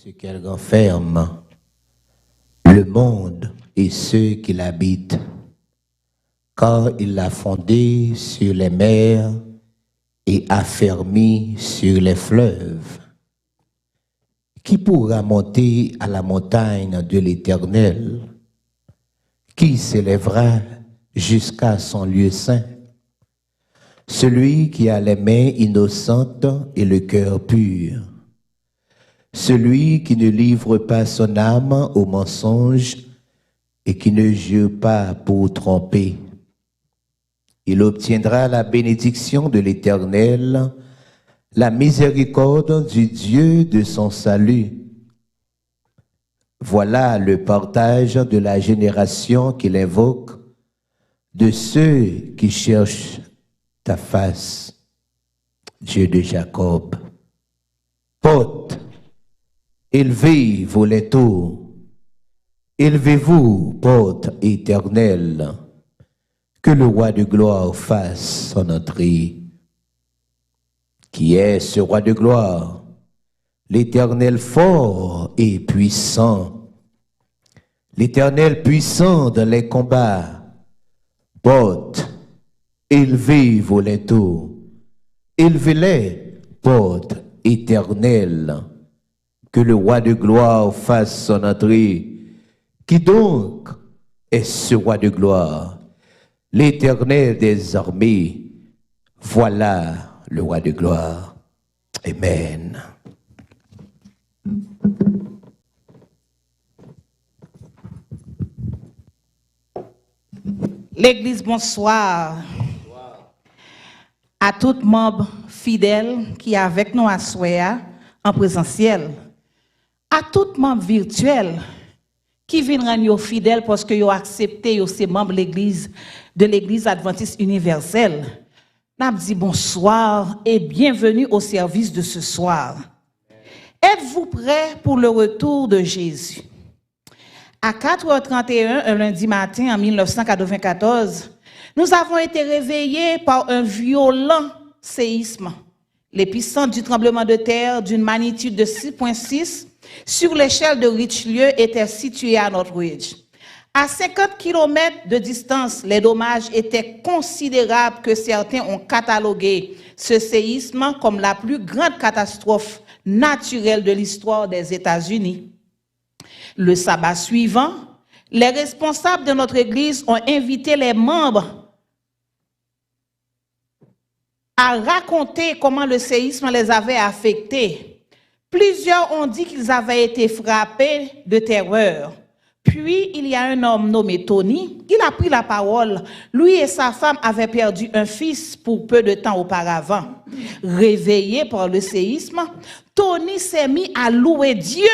ce qu'elle renferme, le monde et ceux qui l'habitent, car il l'a fondé sur les mers et affermi sur les fleuves. Qui pourra monter à la montagne de l'Éternel? Qui s'élèvera jusqu'à son lieu saint? Celui qui a les mains innocentes et le cœur pur. Celui qui ne livre pas son âme au mensonge et qui ne jure pas pour tromper. Il obtiendra la bénédiction de l'Éternel, la miséricorde du Dieu de son salut. Voilà le partage de la génération qu'il invoque, de ceux qui cherchent ta face, Dieu de Jacob. Porte, élevez vos linteaux, élevez-vous, porte éternelle, que le roi de gloire fasse son entrée. Qui est ce roi de gloire? L'Éternel fort et puissant, l'Éternel puissant dans les combats. Porte, élevez vos linteaux, élevez-les, porte éternelle, que le roi de gloire fasse son entrée. Qui donc est ce roi de gloire? L'Éternel des armées, voilà le roi de gloire. Amen. L'Église, bonsoir. À tout membre fidèle qui est avec nous à Soya en présentiel. À tout membre virtuel qui vient rendre fidèle parce que vous accepté ces membres de l'Église adventiste universelle. Nous dit bonsoir et bienvenue au service de ce soir. Êtes-vous prêts pour le retour de Jésus? À 4h31, un lundi matin en 1994, nous avons été réveillés par un violent séisme. L'épicentre du tremblement de terre d'une magnitude de 6,6 sur l'échelle de Richelieu était situé à Northridge. À 50 km de distance, les dommages étaient considérables que certains ont catalogué ce séisme comme la plus grande catastrophe naturelle de l'histoire des États-Unis. Le sabbat suivant, les responsables de notre Église ont invité les membres à raconter comment le séisme les avait affectés. Plusieurs ont dit qu'ils avaient été frappés de terreur. Puis, il y a un homme nommé Tony, il a pris la parole. Lui et sa femme avaient perdu un fils pour peu de temps auparavant. Réveillé par le séisme, Tony s'est mis à louer Dieu.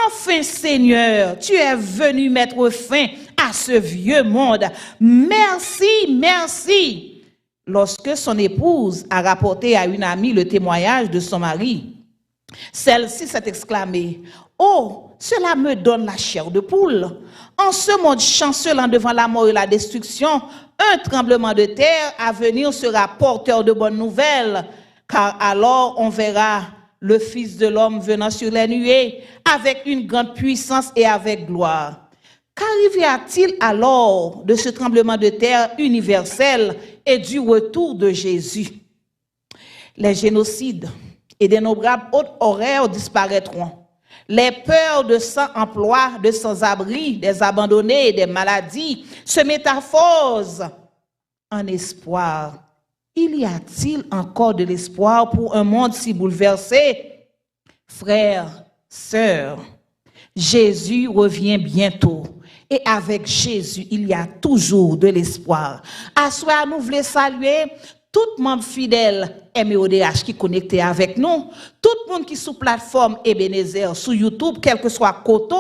Enfin, Seigneur, tu es venu mettre fin à ce vieux monde. Merci, merci. Lorsque son épouse a rapporté à une amie le témoignage de son mari, celle-ci s'est exclamée: « Oh, cela me donne la chair de poule. En ce monde chancelant devant la mort et la destruction, un tremblement de terre à venir sera porteur de bonnes nouvelles, car alors on verra le Fils de l'homme venant sur les nuées avec une grande puissance et avec gloire. » Qu'arrivera-t-il alors de ce tremblement de terre universel et du retour de Jésus? Les génocides et d'innombrables autres horreurs disparaîtront. Les peurs de sans-emploi, de sans-abri, des abandonnés, des maladies se métamorphosent en espoir. Il y a-t-il encore de l'espoir pour un monde si bouleversé? Frères, sœurs, Jésus revient bientôt. Et avec Jésus, il y a toujours de l'espoir. À soir, nous voulons saluer tout membre fidèle MEODH qui est connecté avec nous, tout le monde qui est sous plateforme Ebenezer, sur YouTube, quel que soit côté,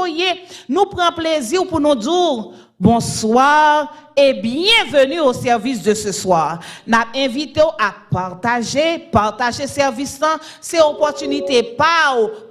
nous prenons plaisir pour nous dire bonsoir et bienvenue au service de ce soir. Nous invitons à partager service, c'est opportunité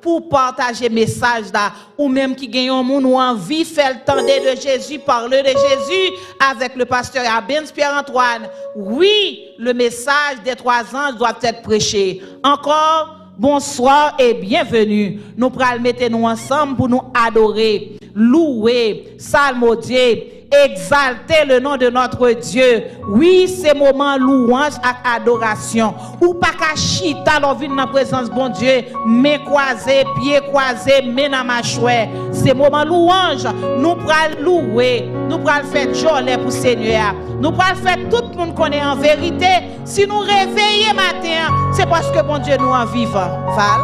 pour partager message là, ou même qui gagne un monde ou envie faire le temps de Jésus, parler de Jésus avec le pasteur Abens Pierre-Antoine. Oui, le message des 3 anges doit être prêché. Encore, bonsoir et bienvenue. Nous pral mettre nous ensemble pour nous adorer, louer, psalmodier, exalter le nom de notre Dieu. Oui, c'est moment louange et adoration. Ou pas qu'à chita l'on vient dans la présence bon Dieu, mains croisées, pieds croisés, mains dans ma chouette. C'est moment louange. Nous pral louer, nous pral faire joie pour Seigneur. Nous pral faire tout le monde connaît en vérité. Si nous réveillons matin, c'est parce que bon Dieu nous en vivant. Val.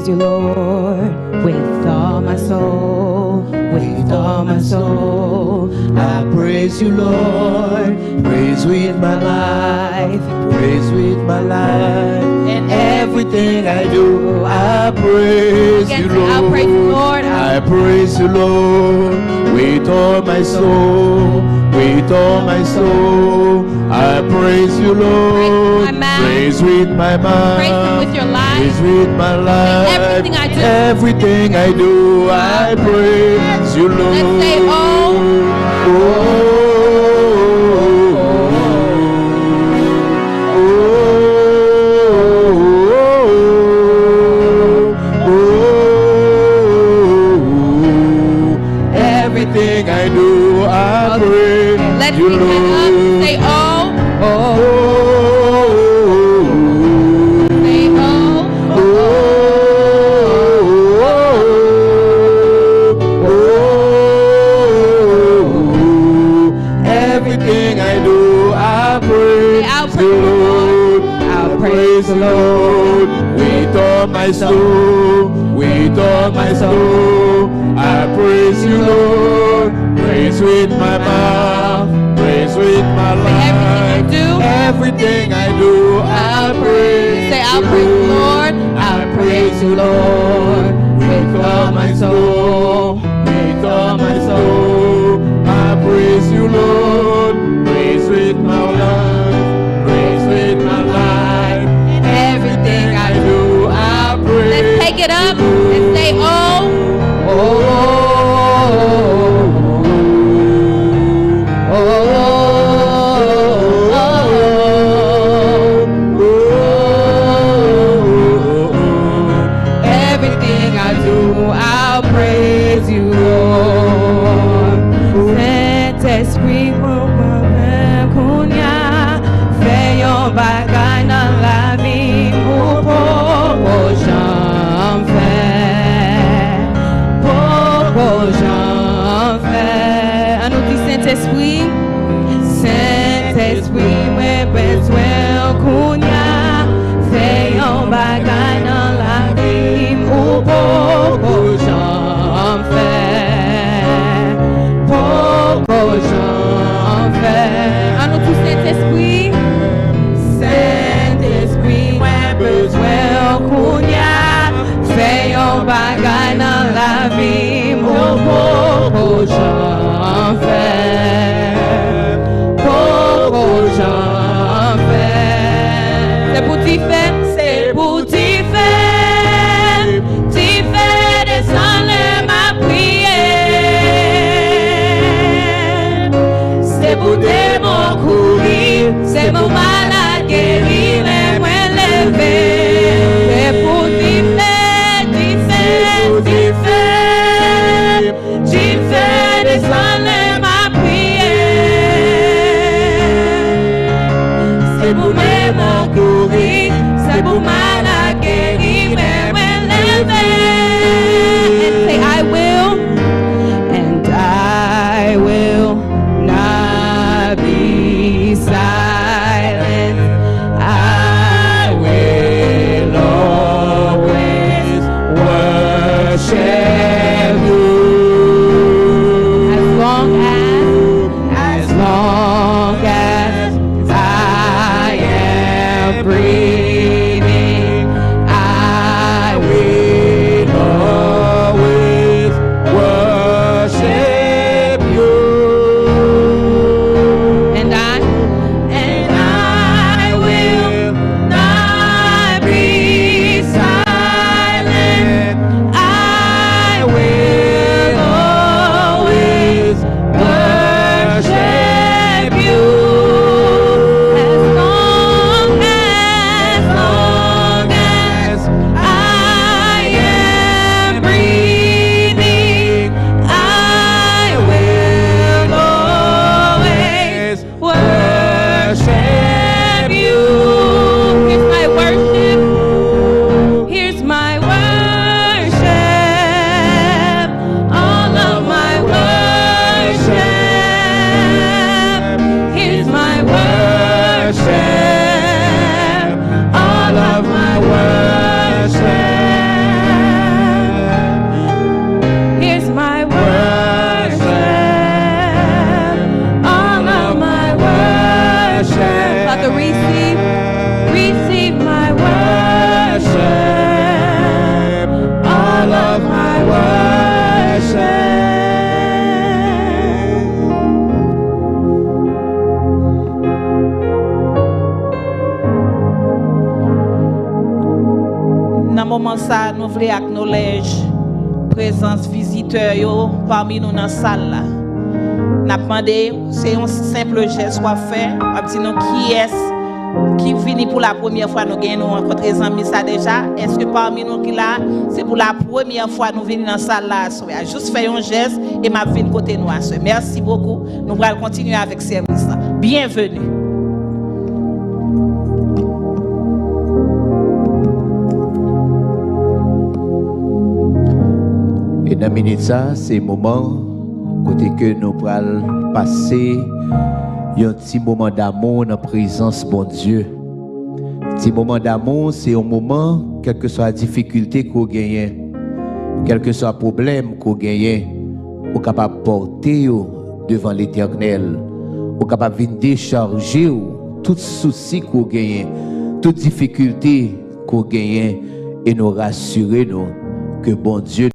You, Lord, with all my soul, with all my soul. I praise you, Lord. Praise with my life, praise with my life. And everything I do, I praise you, Lord. I'll praise you, Lord. I praise you, Lord, with all my soul, with all my soul. I praise you, Lord. Praise with my mind. Praise with your life. Praise with my life. Everything I do. Everything I do, I praise you, Lord. Let's say, oh. Everything I do, I praise Let's you, sing that up. Lord. Say, oh. Oh. Say, Everything I do, I praise you, Lord. I praise the Lord with all my soul, with all my soul. I praise you, Lord. Praise with my mouth, praise with my life. Everything I do, I praise. Say, I'll praise you, Lord. I praise you, Lord, with all my soul, with all my soul. I praise you, Lord. Praise with my life, praise with my life. Everything I do, I praise. Let's take it up and say, oh. Everything I do, I'll praise you, Lord. Saint-Esprit, fais un bagay dans la vie pour j'en fais, pour j'en fais. À nous dit Saint-Esprit, Saint-Esprit, moi besoin qu'on y a, fais un bagay dans la vie pour j'en fais, pour j'en fais. À nous dit Saint-Esprit, Saint-Esprit, moi besoin qu'on y a, fais un bagay dans la vie pour j'en fais, pour j'en fais. C'est pour t'y faire, c'est pour t'y faire descendre ma prière. C'est pour tes mots courir, c'est mon malade guéri, mais moi lever. C'est pour t'y faire descendre ma prière. C'est pour mes mots courir, c'est pour malade guéri, mais moi lever. And say, I will not be silent. I will always worship you. As long as I am breathing, I will always worship you. And I will not be silent. Dans moment ça, nous voulons acknowledge présence visiteur yo parmi nous dans salle là. N'a demandé, c'est un simple geste soit fait, on dit nous qui est qui vient pour la première fois nous gagnons rencontrer amis ça déjà. Est-ce que parmi nous qui là, c'est pour la première fois nous venons dans salle là, juste faire un geste et m'a venir côté nous. Merci beaucoup. Nous allons continuer avec service. Bienvenue. Et dans minute ça, c'est le moment côté que nous allons passer un petit moment d'amour dans la présence bon Dieu. Petit moment d'amour, c'est un moment, quelle que soit la difficulté qu'on gagne, quel que soit le problème qu'on gagne, on est capable de porter devant l'Éternel, on est capable de décharger tout souci qu'on gagne, toute difficulté qu'on gagne et nous rassurer que bon Dieu